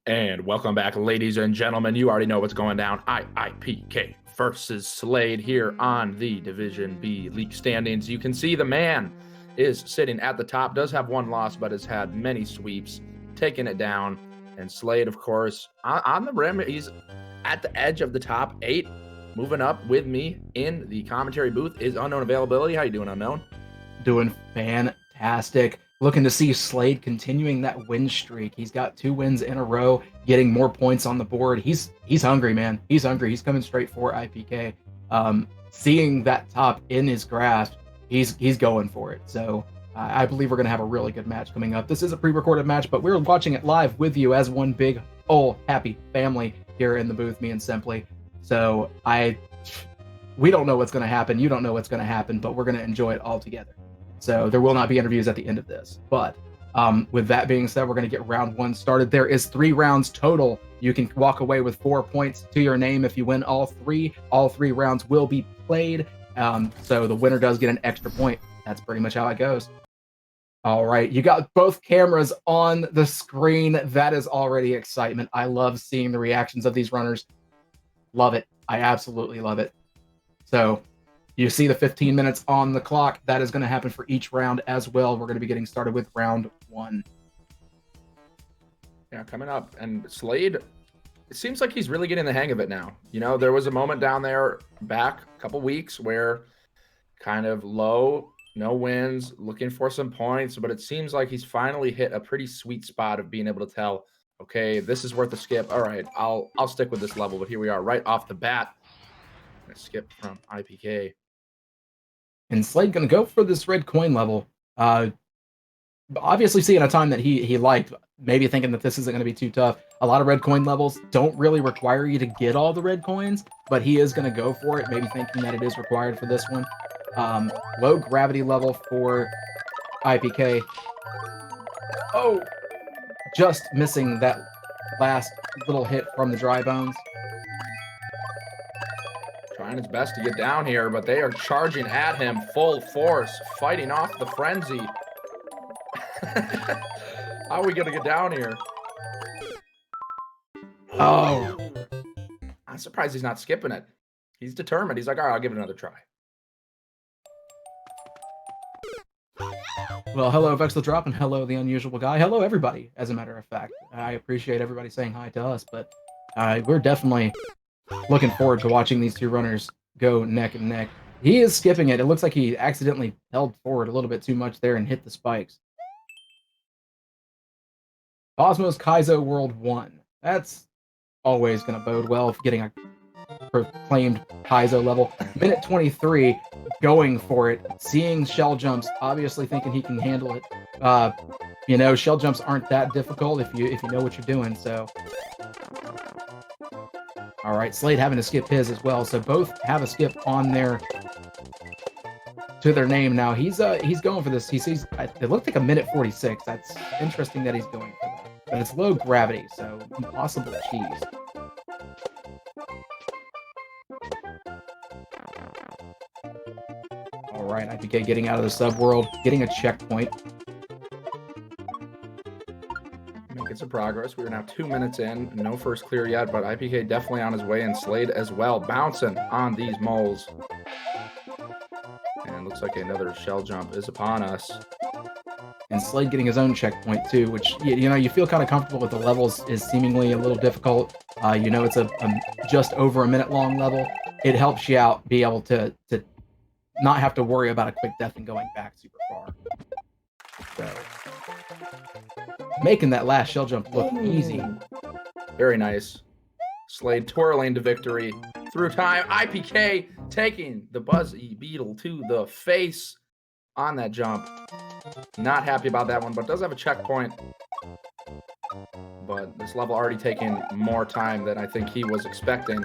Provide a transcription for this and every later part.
And welcome back, ladies and gentlemen. You already know what's going down. iiPK versus Slade here on the Division B league standings. You can see the man is sitting at the top, does have one loss, but has had many sweeps, taking it down. And Slade, of course, on the rim, he's at the edge of the top 8. Moving up with me in the commentary booth is Unknown Availability. How you doing, Unknown? Doing fantastic. Looking to see Slade continuing that win streak. He's got 2 wins in a row, getting more points on the board. He's hungry, man. He's hungry. He's coming straight for iiPK. Seeing that top in his grasp, he's going for it. So I believe we're going to have a really good match coming up. This is a pre-recorded match, but we're watching it live with you as one big, happy family here in the booth, me and Simply. So we don't know what's going to happen. You don't know what's going to happen, but we're going to enjoy it all together. So there will not be interviews at the end of this. But with that being said, we're going to get round 1 started. There is 3 rounds total. You can walk away with 4 points to your name if you win all 3. All 3 rounds will be played. So the winner does get an extra point. That's pretty much how it goes. All right, you got both cameras on the screen. That is already excitement. I love seeing the reactions of these runners. Love it. I absolutely love it. So you see the 15 minutes on the clock. That is going to happen for each round as well. We're going to be getting started with round 1. Yeah, coming up. And Slade, it seems like he's really getting the hang of it now. You know, there was a moment down there back a couple weeks where kind of low, no wins, looking for some points, but it seems like he's finally hit a pretty sweet spot of being able to tell, okay, this is worth a skip. All right, I'll stick with this level. But here we are right off the bat. A skip from iiPK. And Slade going to go for this red coin level. Obviously seeing a time that he liked, maybe thinking that this isn't going to be too tough. A lot of red coin levels don't really require you to get all the red coins, but he is going to go for it, maybe thinking that it is required for this one. Low gravity level for iiPK. Oh, just missing that last little hit from the dry bones. Trying his best to get down here, but they are charging at him full force, fighting off the frenzy. How are we going to get down here? Oh. I'm surprised he's not skipping it. He's determined. He's like, all right, I'll give it another try. Well, hello, Vexel Drop, and hello, the unusual guy. Hello, everybody, as a matter of fact. I appreciate everybody saying hi to us, but we're definitely looking forward to watching these 2 runners go neck and neck. He is skipping it. It looks like he accidentally held forward a little bit too much there and hit the spikes. Cosmos Kaizo World 1. That's always going to bode well for getting a proclaimed Kaizo level. Minute 23, going for it. Seeing shell jumps, obviously thinking he can handle it. You know, shell jumps aren't that difficult if you know what you're doing, so... All right, Slade having to skip his as well, so both have a skip on their to their name now. He's going for this. He sees it looked like a minute 46. That's interesting that he's going for that, but it's low gravity, so impossible cheese. All right, iiPK getting out of the subworld, getting a checkpoint. Making some progress. We are now 2 minutes in. No first clear yet, but iiPK definitely on his way, and Slade as well, bouncing on these moles. And looks like another shell jump is upon us. And Slade getting his own checkpoint too, which, you know, you feel kind of comfortable with. The levels is seemingly a little difficult. You know, it's a just over a minute long level. It helps you out, be able to not have to worry about a quick death and going back super far. So, making that last shell jump look easy. Very nice. Slade twirling to victory through time. iiPK taking the Buzzy Beetle to the face on that jump. Not happy about that one, but does have a checkpoint. But this level already taking more time than I think he was expecting.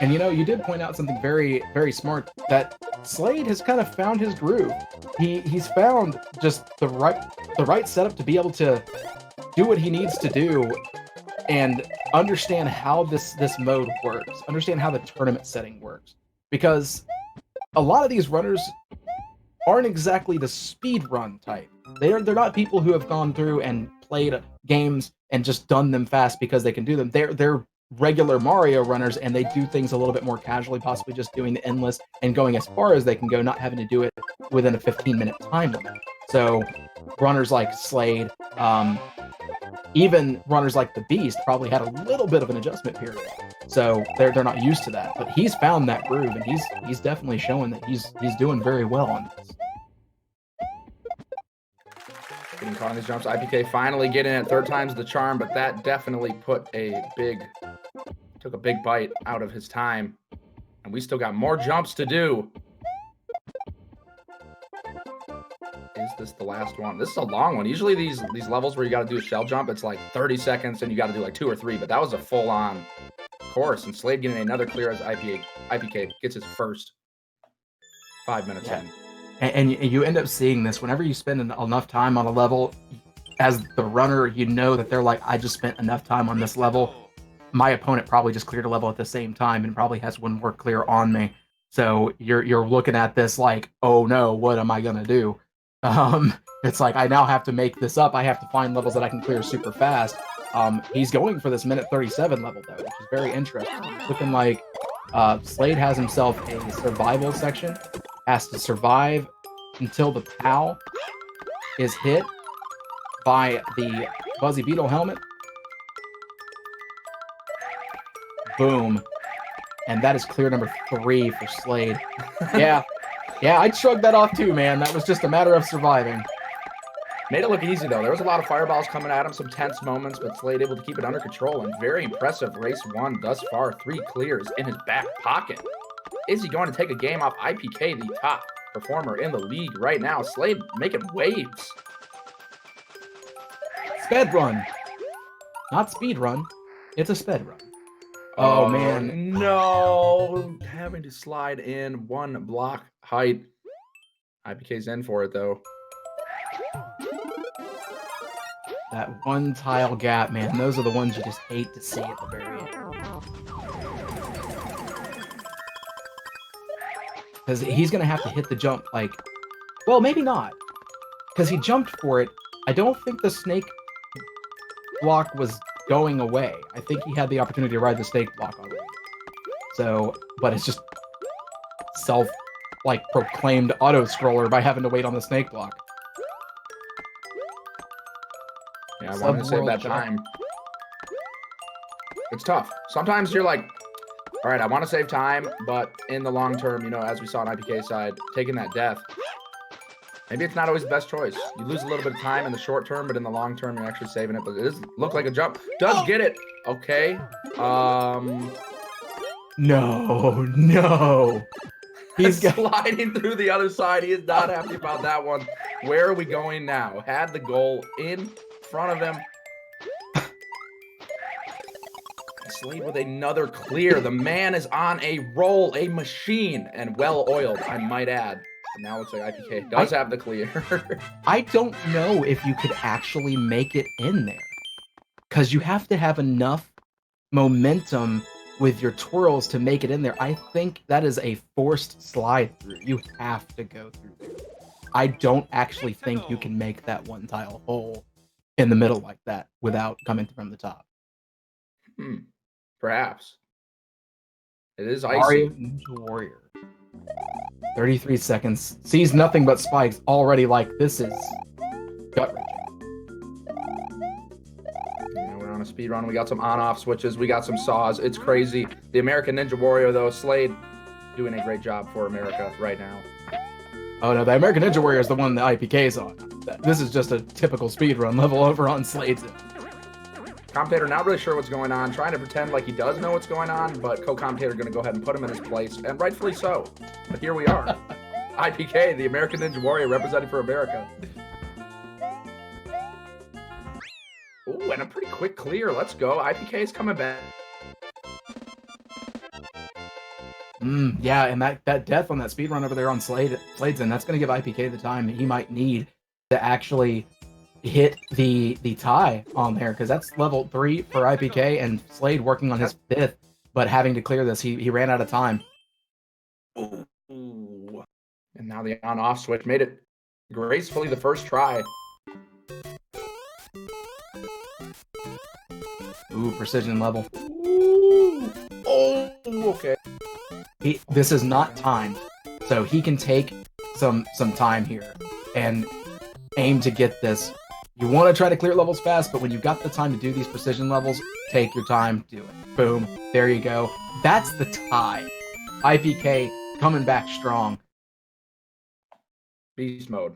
And you know, you did point out something very, very smart, that Slade has kind of found his groove. He's found just the right setup to be able to do what he needs to do and understand how this mode works, understand how the tournament setting works. Because a lot of these runners aren't exactly the speedrun type. They're not people who have gone through and played games and just done them fast because they can do them. They're regular Mario runners, and they do things a little bit more casually, possibly just doing the endless and going as far as they can go, not having to do it within a 15-minute time limit. So runners like Slade, even runners like the Beast probably had a little bit of an adjustment period. So they're not used to that. But he's found that groove, and he's definitely showing that he's doing very well on this. Getting caught on these jumps. iiPK finally getting it. Third time's the charm, but that definitely took a big bite out of his time. And we still got more jumps to do. Is this the last one? This is a long one. Usually these levels where you got to do a shell jump, it's like 30 seconds and you got to do like 2 or 3, but that was a full-on course. And Slade getting another clear as iiPK gets his first 5 minutes in. And you end up seeing this whenever you spend enough time on a level. As the runner, you know that they're like, I just spent enough time on this level. My opponent probably just cleared a level at the same time and probably has one more clear on me. So you're looking at this like, oh no, what am I gonna do? It's like I now have to make this up. I have to find levels that I can clear super fast. He's going for this minute 37 level though, which is very interesting. It's looking like Slade has himself a survival section. Has to survive until the POW is hit by the Buzzy Beetle helmet. Boom. And that is clear number 3 for Slade. Yeah, I'd shrug that off too, man. That was just a matter of surviving. Made it look easy, though. There was a lot of fireballs coming at him, some tense moments, but Slade able to keep it under control. And very impressive race 1 thus far. 3 clears in his back pocket. Is he going to take a game off iiPK, the top performer in the league right now? Slade making waves. Sped run. Not speed run. It's a sped run. Oh, man. No. Having to slide in 1 block height. iiPK's in for it, though. That 1 tile gap, man. Those are the ones you just hate to see at the very end. Because he's going to have to hit the jump, like... Well, maybe not. Because he jumped for it. I don't think the snake block was going away. I think he had the opportunity to ride the snake block already. So, but it's just proclaimed auto-scroller by having to wait on the snake block. Yeah, I wanted to save that time. It's tough. Sometimes you're like, all right, I want to save time, but in the long term, you know, as we saw on iiPK's side, taking that death, maybe it's not always the best choice. You lose a little bit of time in the short term, but in the long term, you're actually saving it. But it does look like a jump. Does get it. Okay. No. He's sliding through the other side. He is not happy about that one. Where are we going now? Had the goal in front of him. Slade with another clear. The man is on a roll, a machine, and well-oiled, I might add. But now it looks like iiPK does have the clear. I don't know if you could actually make it in there. Because you have to have enough momentum with your twirls to make it in there. I think that is a forced slide through. You have to go through there. I don't actually think you can make that 1 tile hole in the middle like that without coming from the top. Perhaps. It is icy. Mario Ninja Warrior. 33 seconds. Sees nothing but spikes. Already like, this is gut-wrenching. Yeah, we're on a speed run. We got some on-off switches. We got some saws. It's crazy. The American Ninja Warrior, though, Slade, doing a great job for America right now. Oh, no, the American Ninja Warrior is the one that iiPK's on. This is just a typical speedrun level over on Slade's end. Commentator not really sure what's going on, trying to pretend like he does know what's going on, but co-commentator going to go ahead and put him in his place, and rightfully so. But here we are. iiPK, the American Ninja Warrior, representing for America. Ooh, and a pretty quick clear. Let's go. iiPK is coming back. Yeah, and that death on that speedrun over there on Slade's end, that's going to give iiPK the time he might need to actually hit the tie on there, because that's level 3 for iiPK, and Slade working on his 5th, but having to clear this, he ran out of time. Ooh. And now the on-off switch made it gracefully the first try. Ooh, precision level. Ooh. Oh, okay. This is not timed, so he can take some time here and aim to get this. You want to try to clear levels fast, but when you've got the time to do these precision levels, take your time, do it. Boom, there you go. That's the tie. iiPK coming back strong. Beast mode.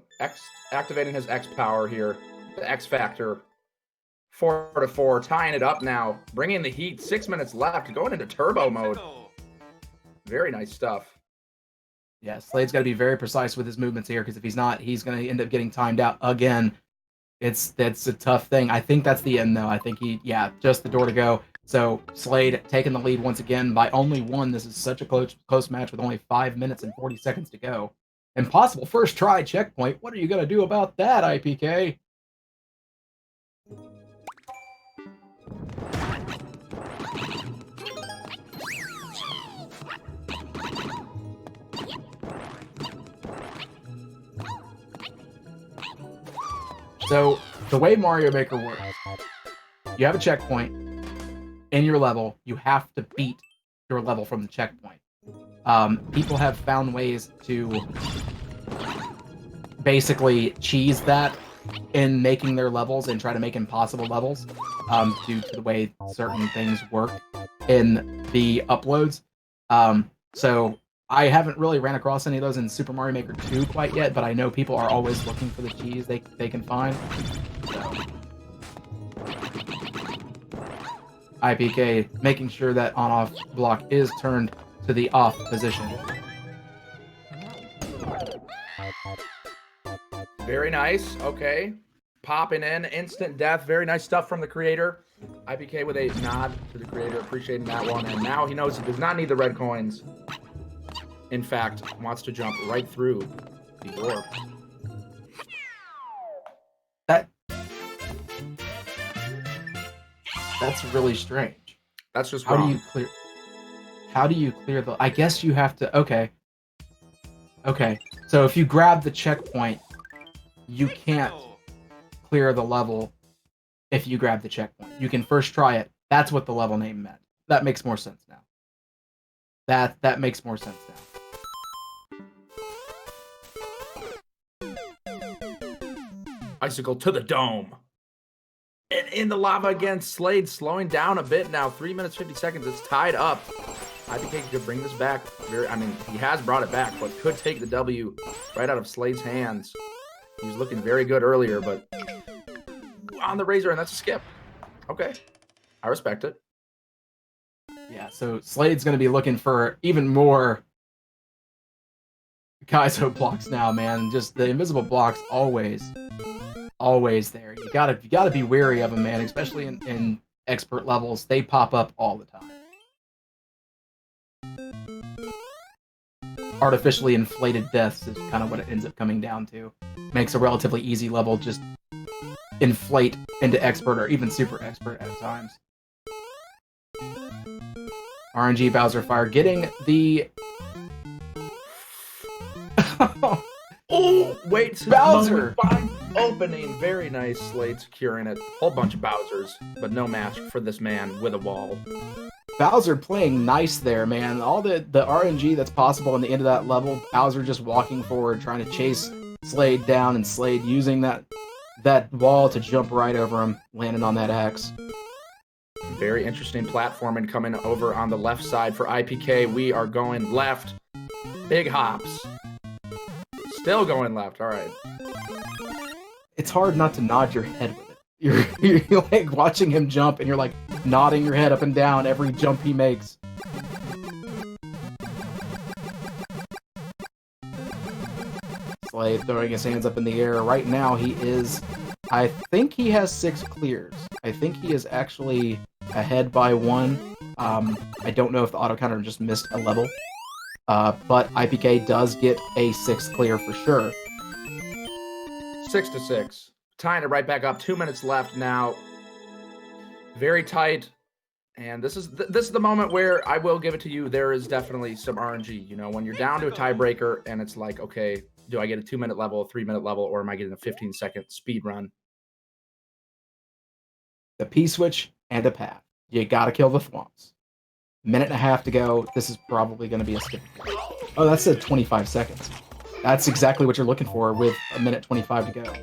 Activating his X power here. The X factor. 4-4, tying it up now. Bringing the heat. 6 minutes left. Going into turbo mode. Very nice stuff. Yeah, Slade's got to be very precise with his movements here, because if he's not, he's going to end up getting timed out again. That's a tough thing. I think that's the end, though. I think just the door to go. So Slade taking the lead once again by only one. This is such a close match with only 5 minutes and 40 seconds to go. Impossible first try checkpoint. What are you going to do about that, iiPK? So the way Mario Maker works, you have a checkpoint in your level. You have to beat your level from the checkpoint. People have found ways to basically cheese that in making their levels and try to make impossible levels due to the way certain things work in the uploads. So I haven't really ran across any of those in Super Mario Maker 2 quite yet, but I know people are always looking for the cheese they can find. So iiPK making sure that on-off block is turned to the off position. Very nice. Okay. Popping in. Instant death. Very nice stuff from the creator. iiPK with a nod to the creator. Appreciating that one. And now he knows he does not need the red coins. In fact, wants to jump right through the orb. That's really strange. That's just wrong. How do you clear the... I guess you have to... Okay. So if you grab the checkpoint, you can't clear the level if you grab the checkpoint. You can first try it. That's what the level name meant. That makes more sense now. That makes more sense now. Icicle to the dome. And in the lava again, Slade slowing down a bit now. 3 minutes, 50 seconds. It's tied up. iiPK could bring this back. He has brought it back, but could take the W right out of Slade's hands. He was looking very good earlier, but on the razor, and that's a skip. Okay. I respect it. Yeah, so Slade's going to be looking for even more Kaizo blocks now, man. Just the invisible blocks always there. You gotta be wary of them, man, especially in expert levels. They pop up all the time. Artificially inflated deaths is kind of what it ends up coming down to. Makes a relatively easy level just inflate into expert or even super expert at times. RNG Bowser Fire getting the... Oh, wait. Bowser! Opening. Very nice. Slade securing it. Whole bunch of Bowsers, but no match for this man with a wall. Bowser playing nice there, man. All the RNG that's possible in the end of that level, Bowser just walking forward, trying to chase Slade down, and Slade using that wall to jump right over him, landing on that X. Very interesting platforming coming over on the left side for iiPK. We are going left. Big hops. Still going left. All right. It's hard not to nod your head with it. You're like watching him jump, and you're like nodding your head up and down every jump he makes. Slade throwing his hands up in the air. Right now, I think he has 6 clears. I think he is actually ahead by 1. I don't know if the auto counter just missed a level. But iiPK does get a 6th clear for sure. 6-6. Tying it right back up. 2 minutes left now. Very tight. And this is the moment where I will give it to you. There is definitely some RNG. You know, when you're down to a tiebreaker and it's like, okay, do I get a 2-minute level, a 3-minute level, or am I getting a 15-second speed run? The P-switch and a path. You gotta kill the thwomps. Minute and a half to go. This is probably going to be a skip. Oh, that said 25 seconds. That's exactly what you're looking for with a minute 25 to go.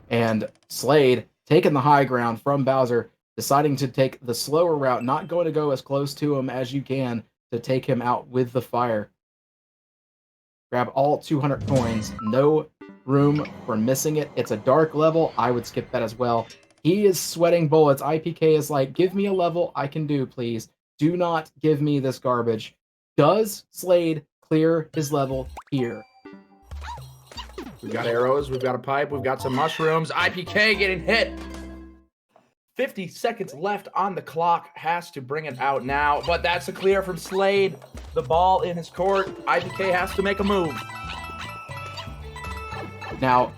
And Slade taking the high ground from Bowser, deciding to take the slower route, not going to go as close to him as you can to take him out with the fire. Grab all 200 coins. No room for missing it. It's a dark level. I would skip that as well. He is sweating bullets. iiPK is like, give me a level I can do, please. Do not give me this garbage. Does Slade clear his level here? We've got arrows, we've got a pipe, we've got some mushrooms. iiPK getting hit. 50 seconds left on the clock. Has to bring it out now, but that's a clear from Slade. The ball in his court. iiPK has to make a move. Now,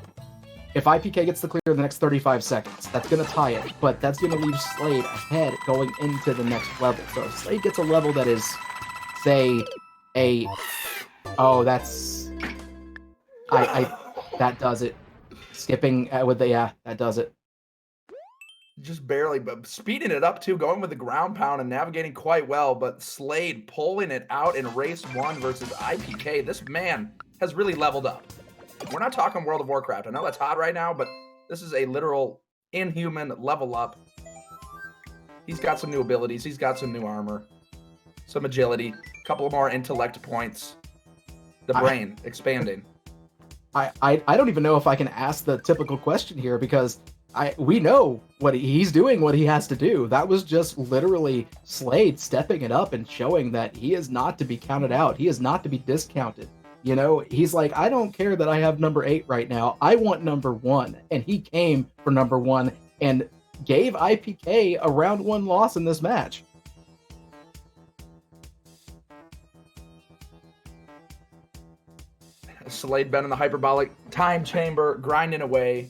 if iiPK gets the clear in the next 35 seconds, that's going to tie it, but that's going to leave Slade ahead going into the next level. So if Slade gets a level that is, say, a... Oh, that's... That does it. Skipping with the... Yeah, that does it. Just barely, but speeding it up too, going with the ground pound and navigating quite well, but Slade pulling it out in race 1 versus iiPK. This man has really leveled up. We're not talking World of Warcraft. I know that's hot right now, but this is a literal inhuman level up. He's got some new abilities. He's got some new armor, some agility, a couple more intellect points. The brain expanding. I don't even know if I can ask the typical question here because we know what he's doing, what he has to do. That was just literally Slade stepping it up and showing that he is not to be counted out. He is not to be discounted. You know, he's like, I don't care that I have number 8 right now. I want number 1. And he came for number 1 and gave iiPK a round 1 loss in this match. Slade been in the hyperbolic time chamber, grinding away.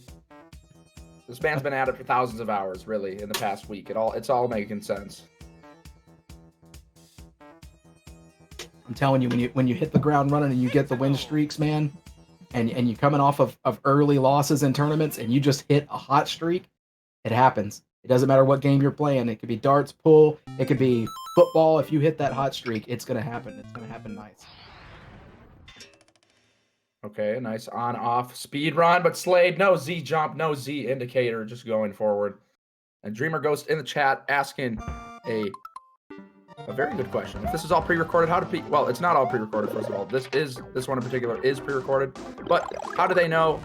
This man's been at it for thousands of hours, really, in the past week. It's all making sense. I'm telling you, when you hit the ground running and you get the win streaks, man, and you're coming off of early losses in tournaments and you just hit a hot streak, it happens. It doesn't matter what game you're playing. It could be darts, pool, it could be football. If you hit that hot streak, it's going to happen. It's going to happen nice. Okay, nice on-off speed run, but Slade, no Z jump, no Z indicator, just going forward. And Dreamer Ghost in the chat asking a very good question. If this is all pre-recorded, how do well, it's not all pre-recorded, first of all. This one in particular is pre-recorded, but how do they know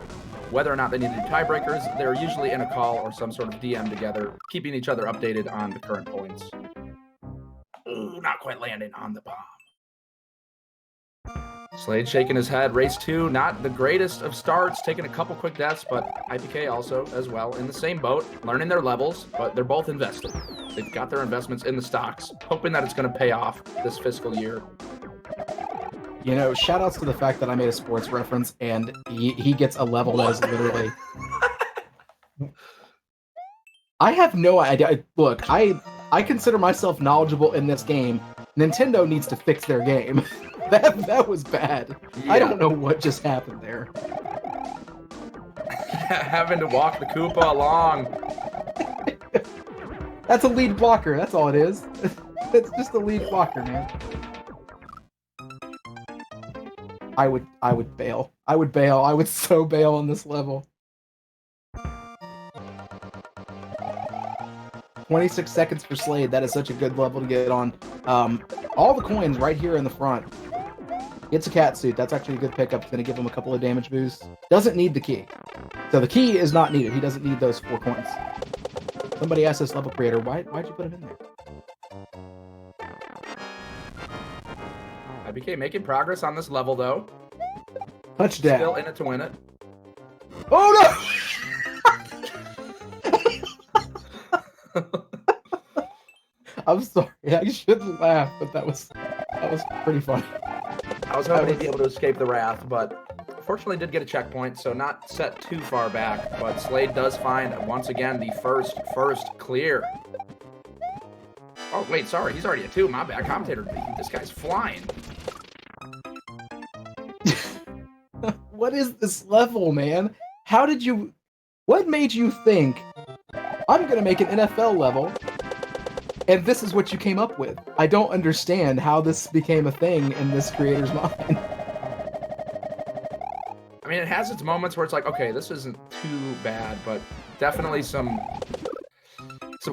whether or not they need to do tiebreakers? They're usually in a call or some sort of DM together, keeping each other updated on the current points. Ooh, not quite landing on the bomb. Slade shaking his head. Race 2, not the greatest of starts, taking a couple quick deaths, but iiPK also as well in the same boat, learning their levels, but they're both invested. They've got their investments in the stocks, hoping that it's going to pay off this fiscal year. You know, shout outs to the fact that I made a sports reference and he gets a level that is literally... I have no idea. Look, I consider myself knowledgeable in this game. Nintendo needs to fix their game. That was bad. Yeah. I don't know what just happened there. Having to walk the Koopa along. That's a lead blocker. That's all it is. It's just a lead blocker, man. I would bail. I would bail. I would so bail on this level. 26 seconds for Slade. That is such a good level to get on. All the coins right here in the front. Gets a cat suit. That's actually a good pickup. It's going to give him a couple of damage boosts. Doesn't need the key. So the key is not needed. He doesn't need those 4 coins. Somebody asked this level creator, why'd you put him in there? iiPK making progress on this level, though. Touchdown. Still in it to win it. Oh, no! I'm sorry. I shouldn't laugh, but that was pretty funny. I was hoping he'd be able to escape the wrath, but fortunately did get a checkpoint, so not set too far back. But Slade does find, once again, the first clear. Oh, wait, sorry. He's already at 2. My bad. Commentator, this guy's flying. What is this level, man? What made you think I'm gonna make an NFL level, and this is what you came up with. I don't understand how this became a thing in this creator's mind. I mean, it has its moments where it's like, okay, this isn't too bad, but definitely some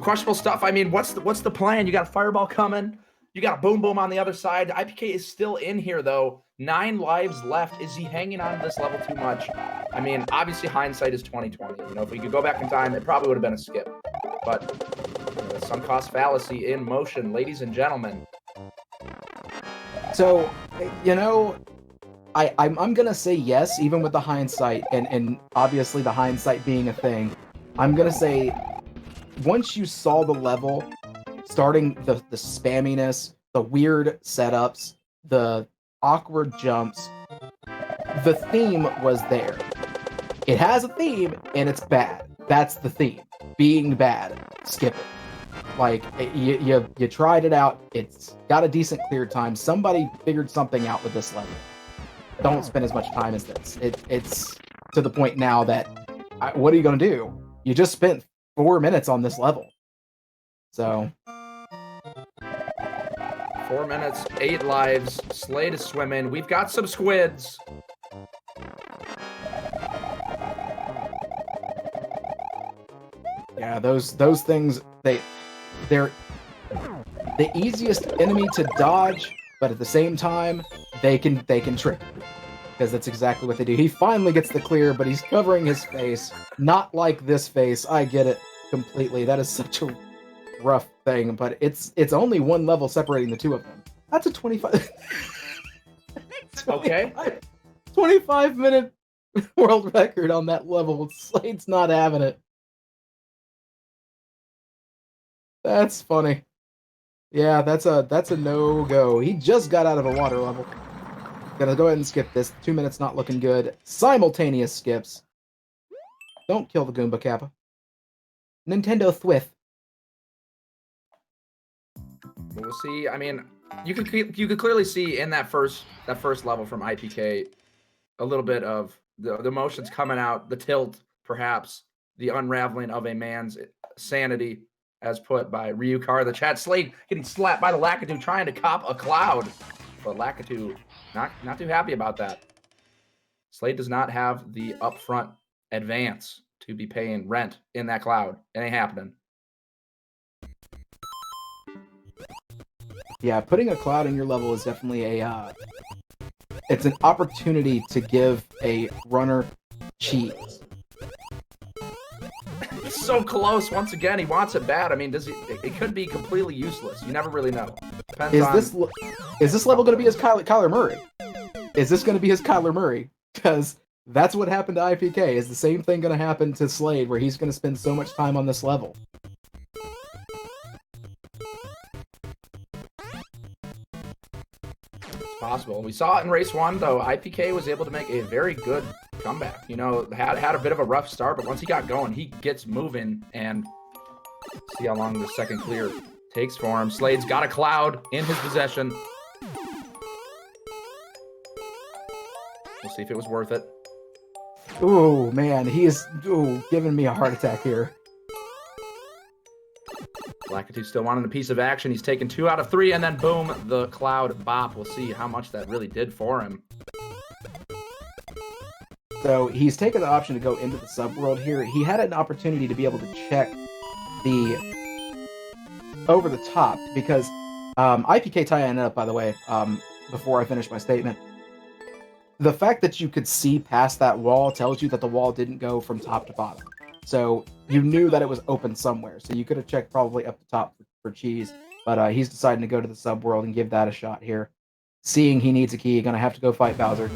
questionable stuff. I mean, what's the plan? You got a fireball coming. You got a boom boom on the other side. iiPK is still in here though. 9 lives left. Is he hanging on to this level too much? I mean, obviously hindsight is 2020. You know, if we could go back in time, it probably would have been a skip. But you know, the sunk cost fallacy in motion, ladies and gentlemen. So, you know, I'm gonna say yes, even with the hindsight, and obviously the hindsight being a thing. I'm gonna say once you saw the level, starting the spamminess, the weird setups, the awkward jumps, the theme was there. It has a theme, and it's bad. That's the theme. Being bad. Skip it. Like, you tried it out. It's got a decent clear time. Somebody figured something out with this level. Don't spend as much time as this. It's to the point now that, what are you going to do? You just spent 4 minutes on this level. So 4 minutes, 8 lives. Slade is swimming. We've got some squids. Yeah, those things, they're the easiest enemy to dodge, but at the same time, they can trick. Because that's exactly what they do. He finally gets the clear, but he's covering his face. Not like this face. I get it completely. That is such a rough thing, but it's only one level separating the two of them. That's a 25 Okay. 25-minute world record on that level. Slade's not having it. That's funny. Yeah, that's a no-go. He just got out of a water level. Gonna go ahead and skip this. 2 minutes not looking good. Simultaneous skips. Don't kill the Goomba Kappa. Nintendo Thwith. We'll see. I mean, you could clearly see in that first level from iiPK a little bit of the emotions coming out, the tilt, perhaps the unraveling of a man's sanity, as put by Ryukar. The chat, Slade getting slapped by the Lakitu, trying to cop a cloud, but Lakitu not too happy about that. Slade does not have the upfront advance to be paying rent in that cloud. It ain't happening. Yeah, putting a cloud in your level is definitely it's an opportunity to give a runner cheese. It's so close. Once again, he wants it bad. I mean, it could be completely useless. You never really know. Depends is this level going to be his Kyler Murray? Is this going to be his Kyler Murray? Because that's what happened to iiPK. Is the same thing going to happen to Slade, where he's going to spend so much time on this level? Possible. We saw it in race 1, though. iiPK was able to make a very good comeback. You know, had a bit of a rough start, but once he got going, he gets moving, and see how long the second clear takes for him. Slade's got a cloud in his possession. We'll see if it was worth it. Ooh, man, he is giving me a heart attack here. Lakitu still wanting a piece of action. He's taken 2 out of 3, and then boom, the cloud bop. We'll see how much that really did for him. So he's taken the option to go into the subworld here. He had an opportunity to be able to check the over the top, because iiPK tying it up, by the way, before I finish my statement. The fact that you could see past that wall tells you that the wall didn't go from top to bottom. So you knew that it was open somewhere. So you could have checked probably up the top for cheese. But he's deciding to go to the subworld and give that a shot here. Seeing he needs a key, gonna have to go fight Bowser.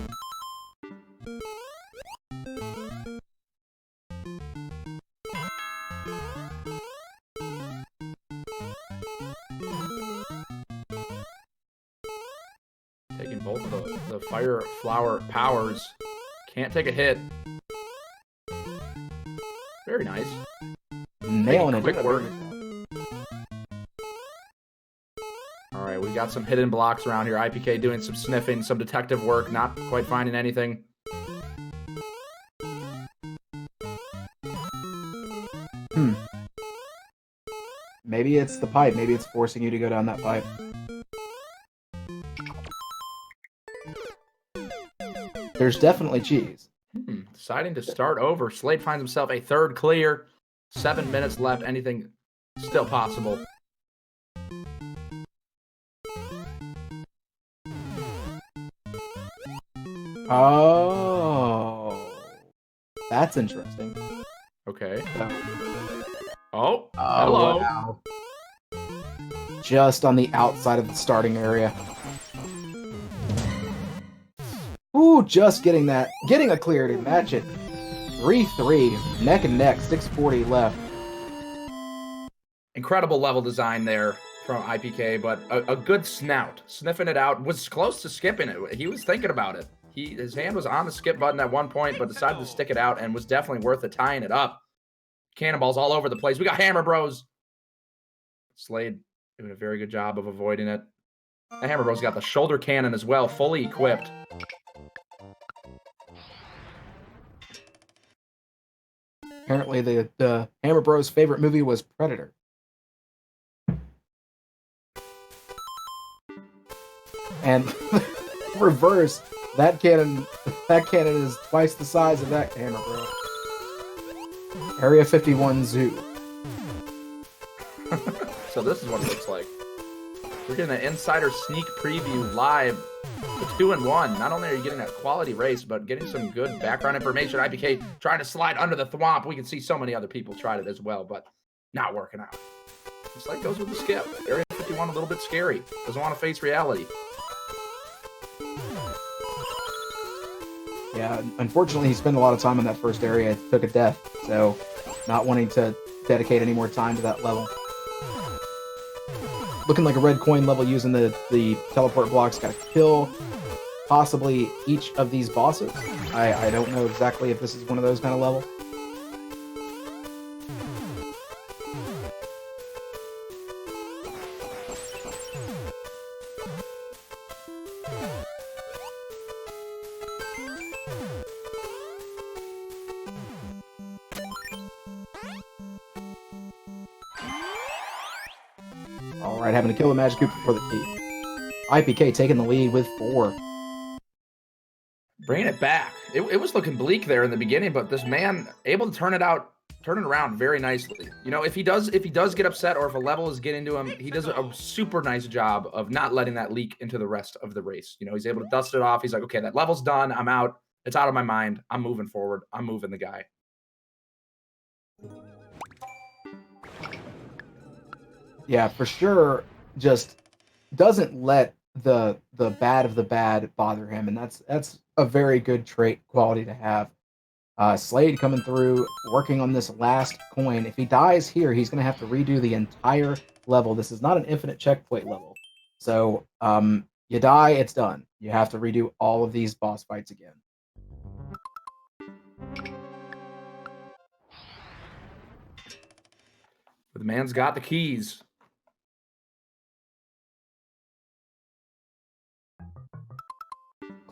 Taking both of the fire flower powers. Can't take a hit. Very nice. Nailing it. Quick work. Alright, we got some hidden blocks around here. iiPK doing some sniffing, some detective work, not quite finding anything. Maybe it's the pipe. Maybe it's forcing you to go down that pipe. There's definitely cheese. Deciding to start over. Slade finds himself a third clear. 7 minutes left. Anything still possible. Oh, that's interesting. Okay. Oh, Oh, hello. Wow. Just on the outside of the starting area. Ooh, just getting a clear to match it. 3-3, neck and neck, 640 left. Incredible level design there from iiPK, but a good snout. Sniffing it out. Was close to skipping it. He was thinking about it. His hand was on the skip button at one point, but decided to stick it out and was definitely worth it, tying it up. Cannonballs all over the place. We got Hammer Bros. Slade doing a very good job of avoiding it. The Hammer Bros got the shoulder cannon as well, fully equipped. Apparently, the Hammer Bros' favorite movie was Predator. And reverse, that cannon is twice the size of that Hammer Bro. Area 51 Zoo. So this is what it looks like. We're getting an insider sneak preview live. It's 2-1. Not only are you getting a quality race, but getting some good background information. iiPK trying to slide under the thwomp. We can see so many other people tried it as well, but not working out. Slade goes with the skip. Area 51 a little bit scary. Doesn't want to face reality. Yeah, unfortunately, he spent a lot of time in that first area. Took a death, so not wanting to dedicate any more time to that level. Looking like a red coin level using the teleport blocks. Got to kill possibly each of these bosses. I don't know exactly if this is one of those kind of levels. Alright, having to kill the Magic Cooper for the key. iiPK taking the lead with 4. Bringing it back. It was looking bleak there in the beginning, but this man able to turn it around very nicely. You know, if he does get upset or if a level is getting to him, he does a super nice job of not letting that leak into the rest of the race. You know, he's able to dust it off. He's like, okay, that level's done. I'm out. It's out of my mind. I'm moving forward. I'm moving the guy. Yeah, for sure. Just doesn't let the bad of the bad bother him, and that's a very good trait quality to have. Slade coming through, working on this last coin. If he dies here, he's going to have to redo the entire level. This is not an infinite checkpoint level. So, you die, it's done. You have to redo all of these boss fights again. The man's got the keys.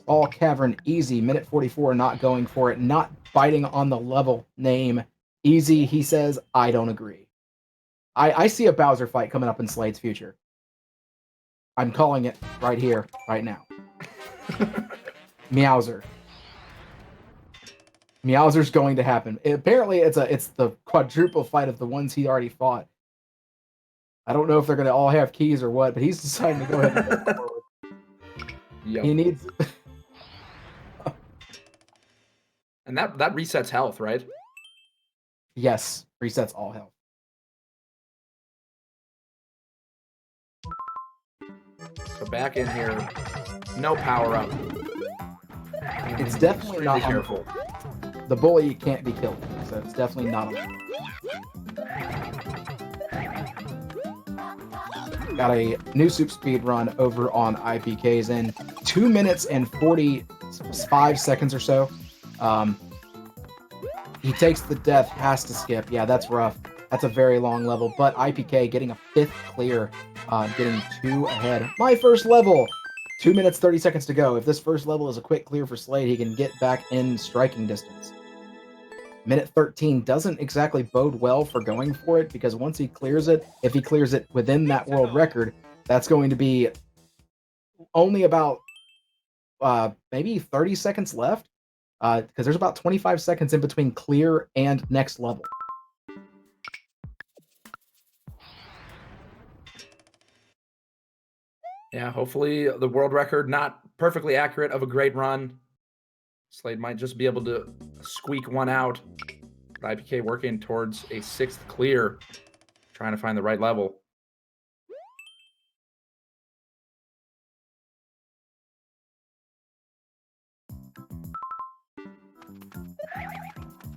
Claw Cavern easy, minute 44, not going for it, not biting on the level name. Easy, he says, I don't agree. I see a Bowser fight coming up in Slade's future. I'm calling it right here, right now. Meowser. Meowser's going to happen. Apparently, it's the quadruple fight of the ones he already fought. I don't know if they're going to all have keys or what, but he's deciding to go ahead and go forward. Yep. He needs... And that resets health, right? Yes, resets all health. So back in here, no power up. It's definitely not careful. The bully can't be killed, so it's definitely not on. Got a new soup speed run over on iiPK's in 2 minutes and 45 seconds or so. He takes the death, has to skip. Yeah, that's rough. That's a very long level, but iiPK getting a 5th clear, getting 2 ahead. My first level! 2 minutes, 30 seconds to go. If this first level is a quick clear for Slade, he can get back in striking distance. Minute 13 doesn't exactly bode well for going for it, because once he clears it, if he clears it within that world record, that's going to be only about maybe 30 seconds left, because there's about 25 seconds in between clear and next level. Yeah, hopefully the world record, not perfectly accurate of a great run. Slade might just be able to squeak one out. iiPK working towards a 6th clear, trying to find the right level.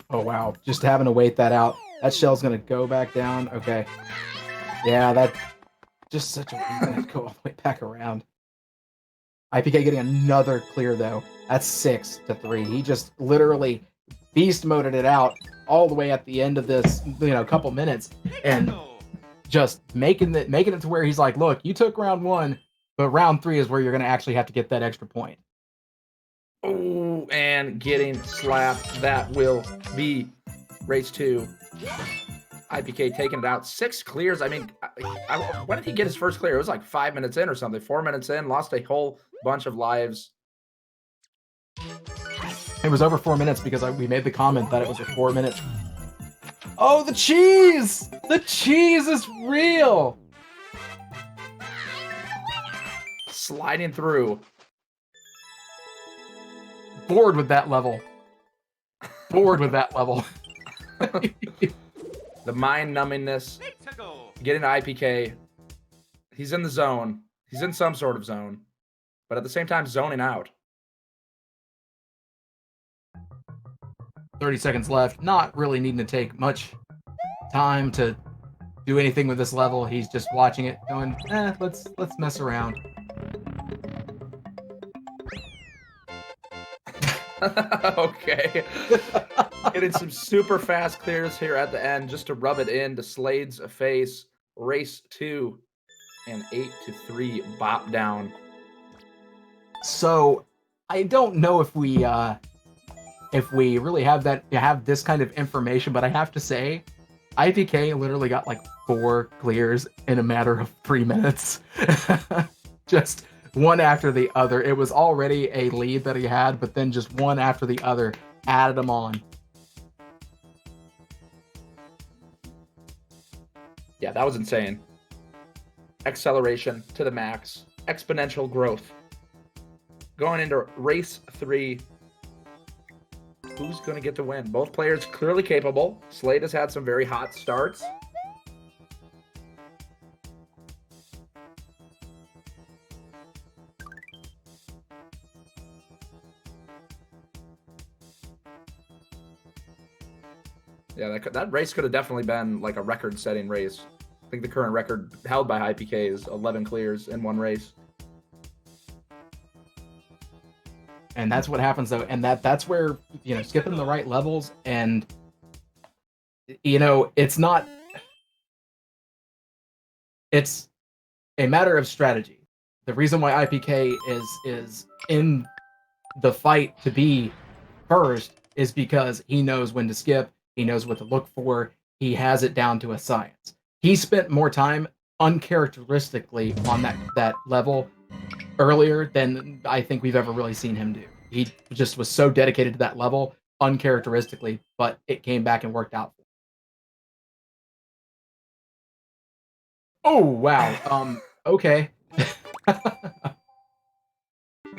Oh, wow. Just having to wait that out. That shell's going to go back down. Okay. Yeah, that just such a weird to go all the way back around. iiPK getting another clear, though. That's 6-3. He just literally beast moded it out all the way at the end of this, couple minutes, and just making it to where he's like, look, you took round 1, but round 3 is where you're going to actually have to get that extra point. Oh, and getting slapped. That will be race 2. iiPK taking it out. 6 clears. I mean, when did he get his first clear? It was like 5 minutes in or something. 4 minutes in, lost a whole bunch of lives. It was over 4 minutes because we made the comment that it was a 4 minute. Oh, the cheese! The cheese is real! Sliding through. Bored with that level. Bored with that level. The mind numbingness. Getting to iiPK. He's in the zone. He's in some sort of zone. But at the same time, zoning out. 30 seconds left. Not really needing to take much time to do anything with this level. He's just watching it, going, let's mess around. Okay. Getting some super fast clears here at the end just to rub it into Slade's face. Race 2 and 8-3 bop down. So I don't know if we really have this kind of information, but I have to say, iiPK literally got like 4 clears in a matter of 3 minutes. Just one after the other. It was already a lead that he had, but then just one after the other added them on. Yeah, that was insane. Acceleration to the max. Exponential growth. Going into race 3. Who's going to get the win? Both players clearly capable. Slade has had some very hot starts. Yeah, that race could have definitely been like a record-setting race. I think the current record held by iiPK is 11 clears in one race. And that's what happens, though. And that's where, skipping the right levels and, it's not... It's a matter of strategy. The reason why iiPK is in the fight to be first is because he knows when to skip. He knows what to look for. He has it down to a science. He spent more time uncharacteristically on that level earlier than I think we've ever really seen him do. He just was so dedicated to that level uncharacteristically, but it came back and worked out. Oh, wow. Okay.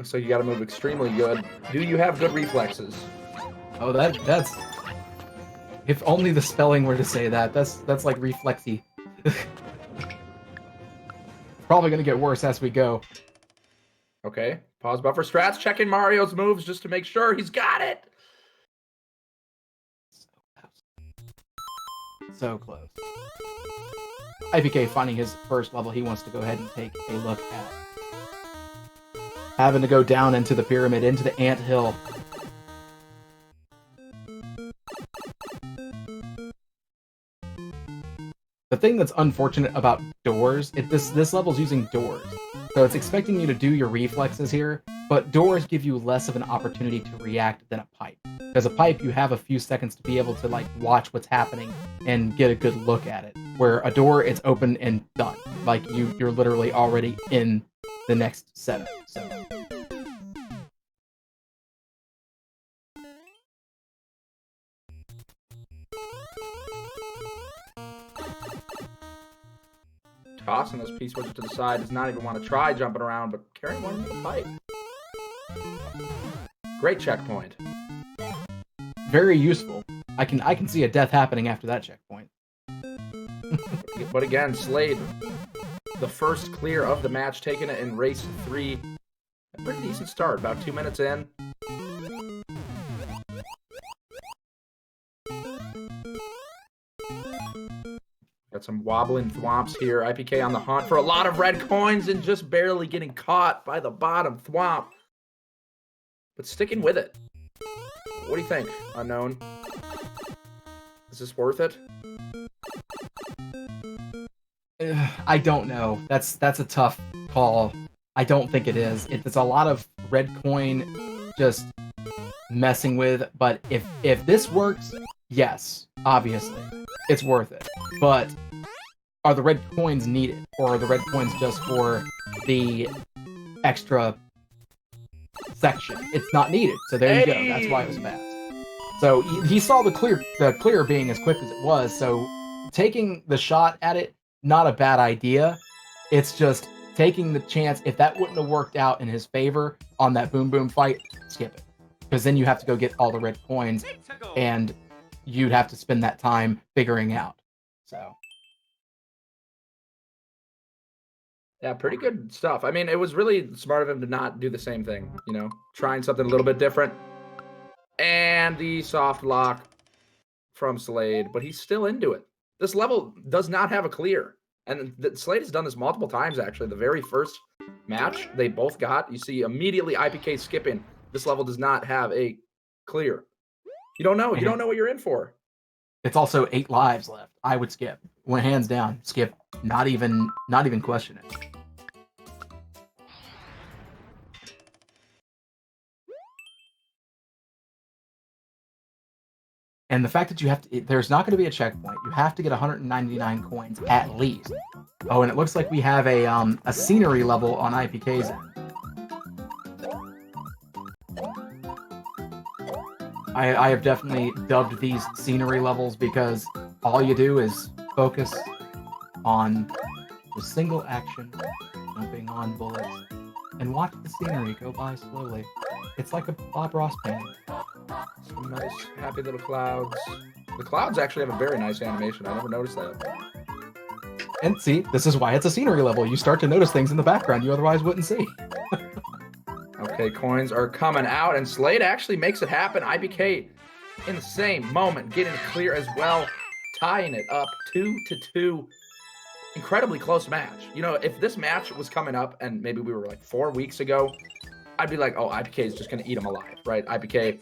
So you got to move extremely good. Do you have good reflexes? Oh, that's... If only the spelling were to say that. That's like reflexy. Probably gonna get worse as we go. Okay. Pause buffer strats. Checking Mario's moves just to make sure he's got it. So close. iiPK finding his first level he wants to go ahead and take a look at. Having to go down into the pyramid, into the anthill. The thing that's unfortunate about doors, this level's using doors, so it's expecting you to do your reflexes here, but doors give you less of an opportunity to react than a pipe. Because a pipe, you have a few seconds to be able to like watch what's happening and get a good look at it. Where a door, it's open and done. Like you're literally already in the next setup. So. Tossing this P-switch to the side, does not even want to try jumping around, but carrying one into the pipe. Great checkpoint. Very useful. I can see a death happening after that checkpoint. But again, Slade, the first clear of the match, taking it in race 3. A pretty decent start, about 2 minutes in. Got some wobbling thwomps here. iiPK on the hunt for a lot of red coins and just barely getting caught by the bottom thwomp. But sticking with it. What do you think, Unknown? Is this worth it? I don't know. That's a tough call. I don't think it is. It's a lot of red coin just messing with, but if this works, yes, obviously, it's worth it. But are the red coins needed, or are the red coins just for the extra section? It's not needed, so there you go. That's why it was fast. So he saw the clear being as quick as it was, so taking the shot at it, not a bad idea. It's just taking the chance. If that wouldn't have worked out in his favor on that boom boom fight, skip it. Because then you have to go get all the red coins, and you'd have to spend that time figuring out. So. Yeah, pretty good stuff. I mean, it was really smart of him to not do the same thing, you know, trying something a little bit different. And the soft lock from Slade, but he's still into it. This level does not have a clear. And Slade has done this multiple times, actually. The very first match they both got, you see immediately iiPK skipping. This level does not have a clear. You don't know. You don't know what you're in for. It's also 8 lives left. I would skip. Went hands down. Skip. Not even question it. And the fact that you have to, there's not going to be a checkpoint. You have to get 199 coins at least. Oh, and it looks like we have a scenery level on iiPK's end. I have definitely dubbed these scenery levels because all you do is focus on the single action, jumping on bullets, and watch the scenery go by slowly. It's like a Bob Ross painting. Some nice, happy little clouds. The clouds actually have a very nice animation. I never noticed that. And see, this is why it's a scenery level. You start to notice things in the background you otherwise wouldn't see. Okay, coins are coming out, and Slade actually makes it happen. iiPK in the same moment, getting it clear as well, tying it up 2-2. Incredibly close match. You know, if this match was coming up and maybe we were like 4 weeks ago, I'd be like, oh, iiPK is just going to eat him alive, right? iiPK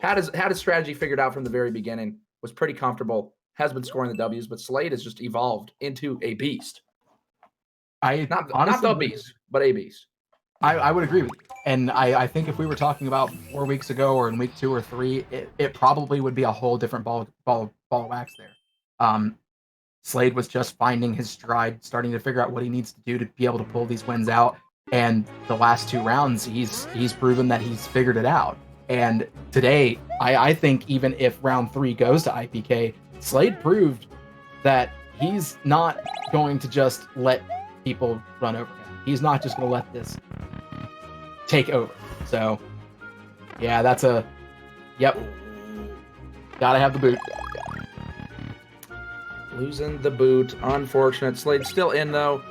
had his strategy figured out from the very beginning, was pretty comfortable, has been scoring the W's, but Slade has just evolved into a beast. Not the beast, but a beast. I would agree with you. And I think if we were talking about 4 weeks ago or in week 2 or 3, it probably would be a whole different ball of wax there. Slade was just finding his stride, starting to figure out what he needs to do to be able to pull these wins out. And the last 2 rounds, he's proven that he's figured it out. And today, I think even if round 3 goes to iiPK, Slade proved that he's not going to just let people run over him. He's not just going to let this take over. So, yeah, that's a... Yep. Gotta have the boot. Losing the boot. Unfortunate. Slade's still in, though.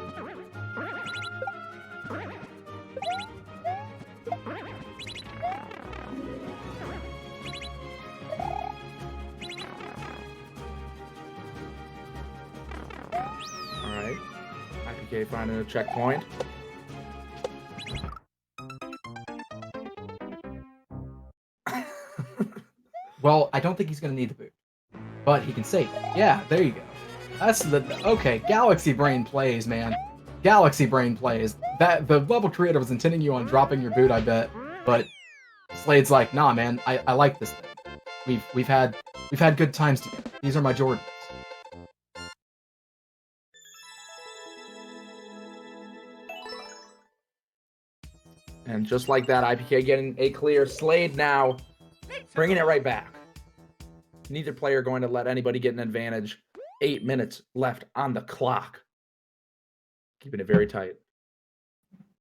Alright. iiPK finding a checkpoint. Well, I don't think he's going to need the boot. But he can save it. Yeah, there you go. That's the okay. Galaxy Brain plays, man. Galaxy Brain plays. That the level creator was intending you on dropping your boot, I bet. But Slade's like, nah, man. I like this thing. We've had good times together. These are my Jordans. And just like that, iiPK getting a clear. Slade now bringing it right back. Neither player going to let anybody get an advantage. 8 minutes left on the clock. Keeping it very tight.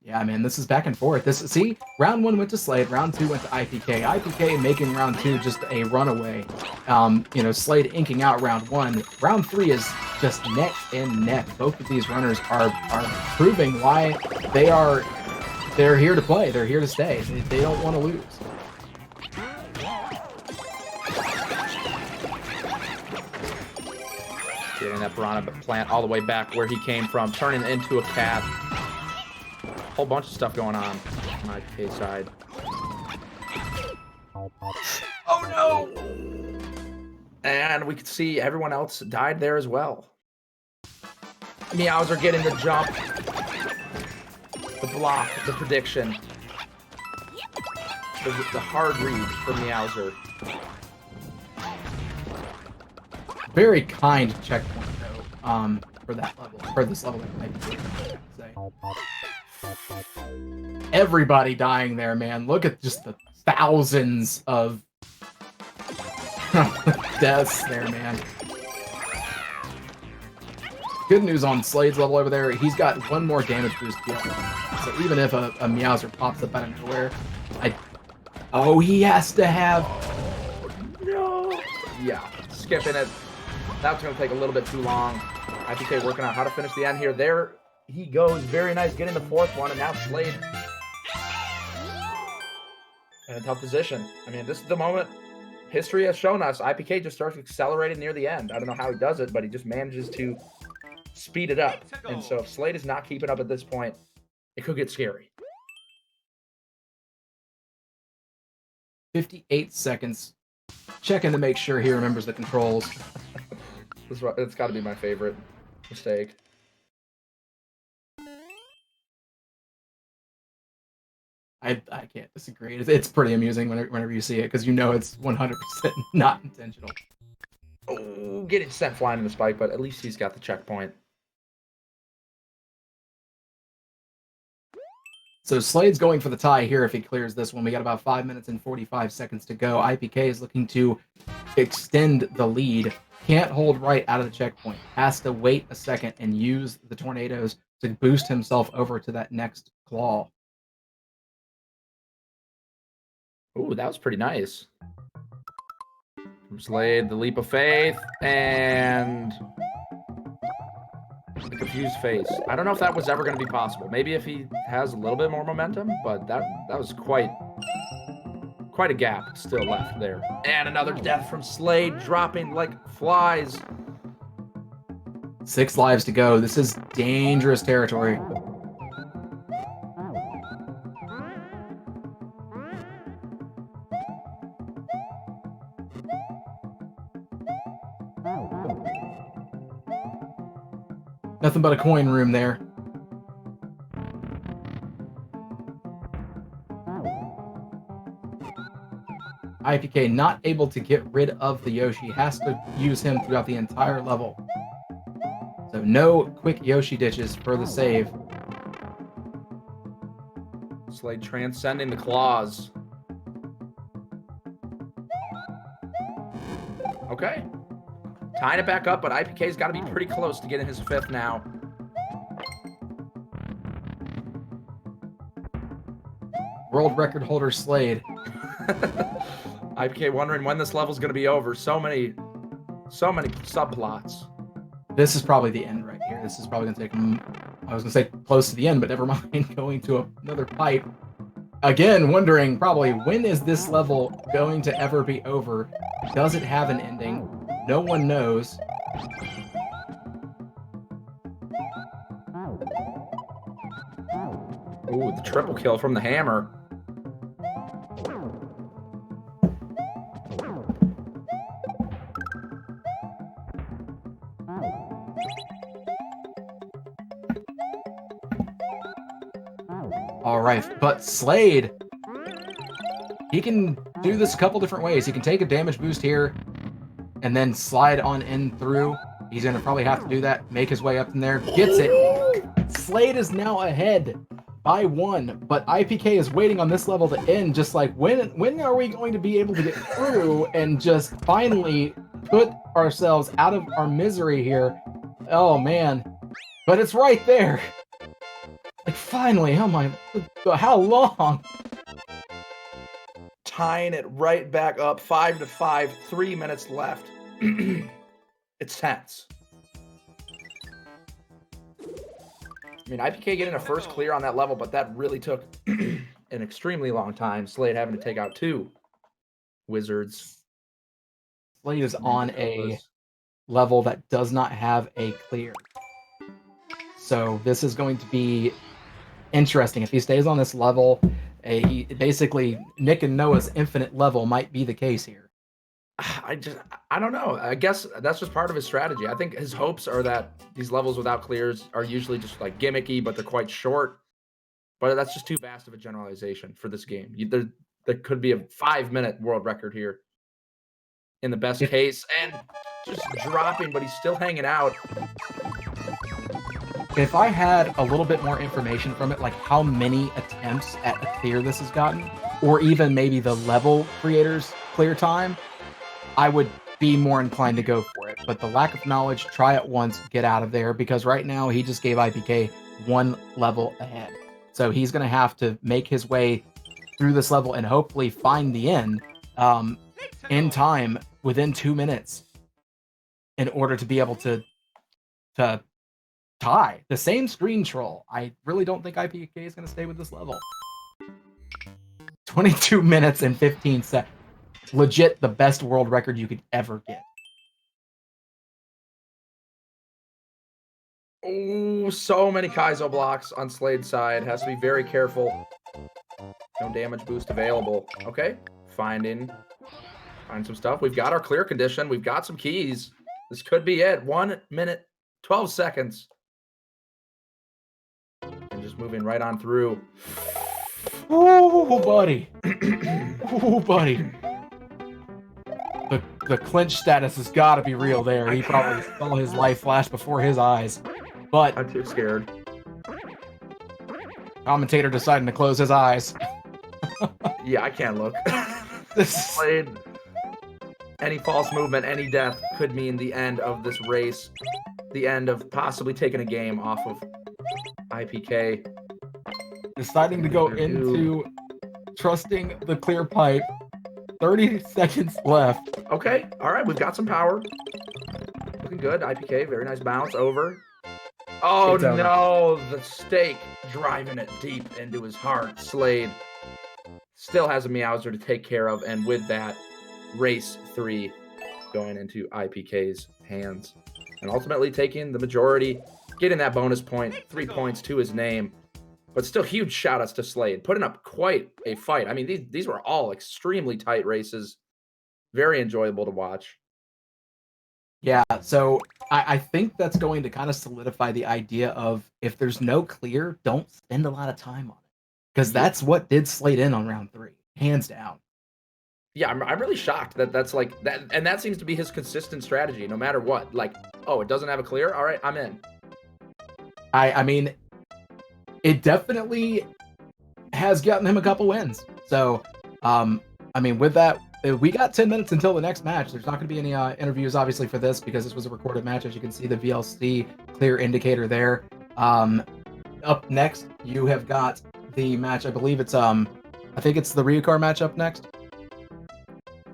Yeah, man, this is back and forth. See, round 1 went to Slade, round 2 went to iiPK. iiPK making round 2 just a runaway. Slade inking out round 1. Round 3 is just neck and neck. Both of these runners are proving why they're here to play. They're here to stay. They don't want to lose. Getting that piranha plant all the way back where he came from, turning it into a cat. Whole bunch of stuff going on my iiPK side. Oh no! And we could see everyone else died there as well. Meows are getting the jump, the block, the prediction, the hard read for Meowser. Very kind checkpoint though, for that level, for this level. Everybody dying there, man. Look at just the thousands of deaths there, man. Good news on Slade's level over there. He's got one more damage boost to get. So even if a Meowser pops up out of nowhere, he has to have. Oh, no. Yeah, skipping it. That's going to take a little bit too long. iiPK working out how to finish the end here. There he goes. Very nice. Getting the 4th one. And now Slade in a tough position. I mean, this is the moment history has shown us. iiPK just starts accelerating near the end. I don't know how he does it, but he just manages to speed it up. And so if Slade is not keeping up at this point, it could get scary. 58 seconds. Checking to make sure he remembers the controls. It's got to be my favorite mistake. I can't disagree. It's pretty amusing whenever you see it, because you know it's 100% not intentional. Oh, getting sent flying in the spike, but at least he's got the checkpoint. So Slade's going for the tie here if he clears this one. We got about 5 minutes and 45 seconds to go. iiPK is looking to extend the lead. Can't hold right out of the checkpoint. Has to wait a second and use the tornadoes to boost himself over to that next claw. Ooh, that was pretty nice. From Slade, the leap of faith, and the confused face. I don't know if that was ever going to be possible. Maybe if he has a little bit more momentum, but that was quite a gap still left there. And another death from Slade, dropping like flies. 6 lives to go. This is dangerous territory. Nothing but a coin room there. iiPK not able to get rid of the Yoshi. Has to use him throughout the entire level. So no quick Yoshi ditches for the save. Slade transcending the claws. Okay. Tying it back up, but iiPK's got to be pretty close to getting his 5th now. World record holder Slade. iiPK wondering when this level's going to be over. So many subplots. This is probably the end right here. This is probably going to take him, I was going to say close to the end, but never mind, going to another pipe. Again, wondering probably when is this level going to ever be over? Does it have an ending? No one knows. Ooh, the triple kill from the hammer. All right, but Slade, he can do this a couple different ways. He can take a damage boost here and then slide on in through. He's going to probably have to do that, make his way up in there, gets it. Slade is now ahead by 1, but iiPK is waiting on this level to end, just like, when are we going to be able to get through and just finally put ourselves out of our misery here? Oh, man. But it's right there. Like, finally, oh my, how long? Tying it right back up, 5-5, 3 minutes left. It's tense. I mean, iiPK getting a first clear on that level, but that really took an extremely long time. Slade having to take out 2 wizards. Slade is on a level that does not have a clear. So this is going to be interesting. If he stays on this level, basically Nick and Noah's infinite level might be the case here. I don't know. I guess that's just part of his strategy. I think his hopes are that these levels without clears are usually just like gimmicky, but they're quite short. But that's just too vast of a generalization for this game. There could be a 5-minute world record here in the best case, and just dropping, but he's still hanging out. If I had a little bit more information from it, like how many attempts at a clear this has gotten, or even maybe the level creator's clear time, I would be more inclined to go for it. But the lack of knowledge, try it once, get out of there, because right now he just gave iiPK 1 level ahead. So he's going to have to make his way through this level and hopefully find the end in time within 2 minutes in order to be able to tie. The same screen troll. I really don't think iiPK is going to stay with this level. 22 minutes and 15 seconds. Legit the best world record you could ever get. Oh, so many Kaizo blocks on Slade's side. Has to be very careful. No damage boost available. Okay, find some stuff. We've got our clear condition. We've got some keys. This could be it. 1 minute, 12 seconds. And just moving right on through. Ooh, buddy. Ooh, buddy. The clinch status has got to be real there. He probably saw his life flash before his eyes. But I'm too scared. Commentator deciding to close his eyes. Yeah, I can't look. This Slade. Any false movement, any death could mean the end of this race. The end of possibly taking a game off of iiPK. Deciding to go into trusting the clear pipe. 30 seconds left. Okay, all right, we've got some power. Looking good. iiPK, very nice bounce over. Oh no, the stake driving it deep into his heart. Slade still has a Meowser to take care of, and with that, race 3 going into iiPK's hands. And ultimately taking the majority, getting that bonus point, 3 points to his name. But still huge shout-outs to Slade, putting up quite a fight. I mean, these were all extremely tight races. Very enjoyable to watch. Yeah, so I think that's going to kind of solidify the idea of if there's no clear, don't spend a lot of time on it. Because that's what did Slade in on round 3, hands down. Yeah, I'm really shocked that's like that, and that seems to be his consistent strategy, no matter what. Like, oh, it doesn't have a clear? All right, I'm in. I mean, it definitely has gotten him a couple wins. So, I mean, with that, we got 10 minutes until the next match. There's not going to be any interviews, obviously, for this because this was a recorded match. As you can see, the VLC clear indicator there. Up next, you have got the match. I believe it's I think it's the Ryukar match up next.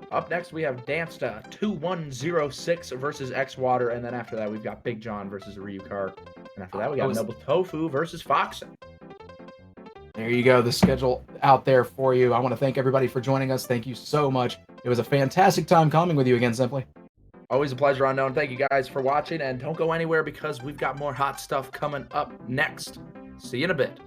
Up next, we have Dansta 2106 versus X-Water, and then after that, we've got Big John versus Ryukar. And after that, we got Noble Tofu versus Foxen. There you go. The schedule out there for you. I want to thank everybody for joining us. Thank you so much. It was a fantastic time coming with you again, Simply. Always a pleasure, Unknown. Thank you guys for watching, and don't go anywhere because we've got more hot stuff coming up next. See you in a bit.